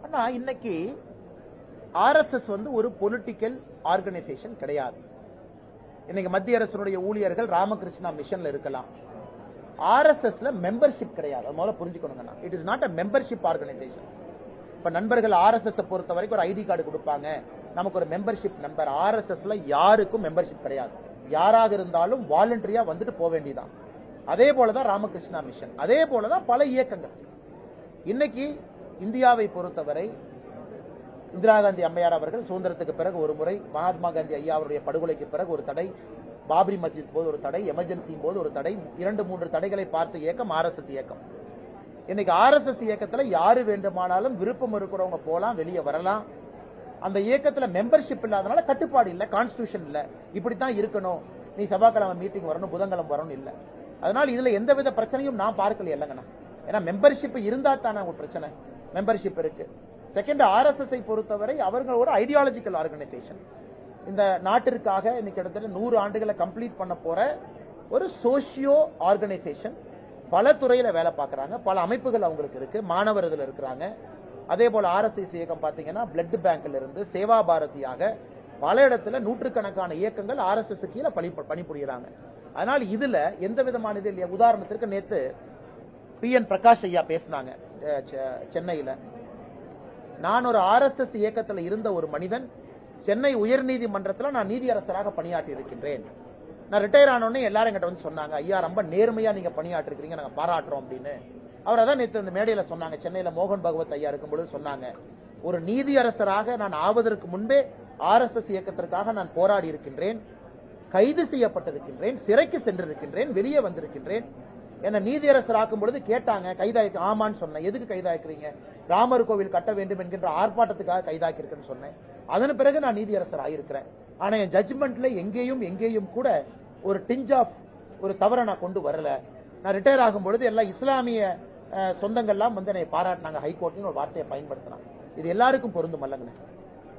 ஆனா இன்னைக்கு ஆர்எஸ்எஸ் ஒரு பொலிட்டிக்கல் ஆர்கனைசேஷன் கிடையாது. இன்னைக்கு மத்திய அரசுடைய ஊழியர்கள் ராமகிருஷ்ணா மிஷன்ல இருக்கலாம். ஆர்எஸ்எஸ்ல மெம்பர்ஷிப் கிடையாது. அது முதல்ல புரிஞ்சுக்கணுங்க. It is not a membership organisation. இப்ப நண்பர்கள் ஆர்எஸ்எஸ் பொறுத்த வரைக்கும் ஒரு ஐடி கார்டு கொடுப்பாங்க, நமக்கு ஒரு மெம்பர்ஷிப் நம்பர். ஆர்எஸ்எஸ்ல யாருக்கும் மெம்பர்ஷிப் கிடையாது. யாராக இருந்தாலும் வாலண்டரியா வந்துட்டு போக வேண்டியதான். அதே போலதான் ராமகிருஷ்ணா மிஷன், அதே போலதான் பல இயக்கங்கள். இன்னைக்கு இந்தியாவை பொறுத்தவரை இந்திரா காந்தி அம்மையார் அவர்கள் சுதந்திரத்துக்கு பிறகு ஒரு முறை, மகாத்மா காந்தி ஐயா அவருடைய படுகொலைக்கு பிறகு ஒரு தடை, பாபரி மஸ்ஜித் போது ஒரு தடை, எமர்ஜென்சி போது ஒரு தடை, 2-3 தடைகளை பார்த்த இயக்கம் ஆர்எஸ்எஸ் இயக்கம். இன்னைக்கு ஆர்எஸ்எஸ் இயக்கத்துல யாரு வேண்டுமானாலும் விருப்பம் இருக்கிறவங்க போலாம், வெளியே வரலாம். அந்த இயக்கத்துல மெம்பர்ஷிப் இல்லாதனால கட்டுப்பாடு இல்ல, கான்ஸ்டிடியூஷன் இல்ல, இப்படித்தான் இருக்கணும், நீ செவ்வாய்க்கிழமை மீட்டிங் வரணும், புதன்கிழமை வரணும் இல்ல. அதனால இதுல எந்தவித பிரச்சனையும் நான் பார்க்கல இல்லங்கண்ணா. ஏன்னா மெம்பர்ஷிப் இருந்தா தானே ஒரு பிரச்சனை. மெம்பர்ஷிப் இருக்கு. செகண்ட், ஆர்எஸ்எஸ் பொறுத்தவரை அவர்கள் ஒரு ஐடியாலஜிக்கல் ஆர்கனைசேஷன். இந்த நாட்டிற்காக இன்னைக்கு கிட்டத்தட்ட 100 ஆண்டுகளை கம்ப்ளீட் பண்ண போற ஒரு சோசியோ ஆர்கனைசேஷன். பல துறையில வேலை பார்க்கறாங்க, பல அமைப்புகள் அவங்களுக்கு இருக்கு, மாணவர் இதுல இருக்கிறாங்க. அதே போல ஆர்எஸ்எஸ் இயக்கம் பாத்தீங்கன்னா பிளட் பேங்க்ல இருந்து சேவா பாரதியாக பல இடத்துல நூற்றுக்கணக்கான இயக்கங்கள் ஆர்எஸ்எஸ் கீழே பணிபுரிகிறாங்க. அதனால இதுல எந்த விதமான இது இல்லையா. உதாரணத்திற்கு நேத்து PN பிரகாஷ் ஐயா பேசினாங்க சென்னையில. நான் ஒரு ஆர்எஸ்எஸ் இயக்கத்தில் இருந்த ஒரு மனிதன், சென்னை உயர்நீதிமன்றத்தில் நான் நீதியரசராக பணியாற்றி இருக்கின்றேன். நான் ரிட்டையர் ஆனோடனே எல்லாரும் என்கிட்ட வந்து சொன்னாங்க, ஐயா ரொம்ப நேர்மையா நீங்க பணியாற்றி இருக்கீங்க, நாங்க பாராட்டுறோம் அப்படின்னு. அவர் அதான் நேற்று இந்த மேடையில சொன்னாங்க. சென்னையில மோகன் பகவத் ஐயா இருக்கும்போது சொன்னாங்க, ஒரு நீதியரசராக நான் ஆவதற்கு முன்பே ஆர்எஸ்எஸ் இயக்கத்திற்காக நான் போராடி இருக்கின்றேன், கைது செய்யப்பட்டிருக்கின்றேன், சிறைக்கு சென்றிருக்கின்றேன், வெளியே வந்திருக்கின்றேன். என்ன நீதியரசர் ஆக்கும் பொழுது கேட்டாங்க, கைதாக்கி, ஆமான்னு சொன்னேன். எதுக்கு கைதாக்கிறீங்க? ராமர் கோவில் கட்ட வேண்டும் என்கின்ற ஆர்ப்பாட்டத்துக்காக கைதாக்கிருக்கேன்னு சொன்னேன். அதன் பிறகு நான் நீதியரசர் ஆயிருக்கிறேன். ஆனா என் ஜட்ஜ்மெண்ட்ல எங்கேயும் கூட ஒரு டிஞ்ச் ஆஃப் ஒரு தவறை நான் கொண்டு வரல. நான் ரிட்டையர் ஆகும் பொழுது எல்லா இஸ்லாமிய சொந்தங்கள்லாம் என்னை பாராட்டினாங்க, ஹைகோர்ட்னு ஒரு வார்த்தையை பயன்படுத்தினாங்க. இது எல்லாருக்கும் பொருந்தும் அல்லங்க.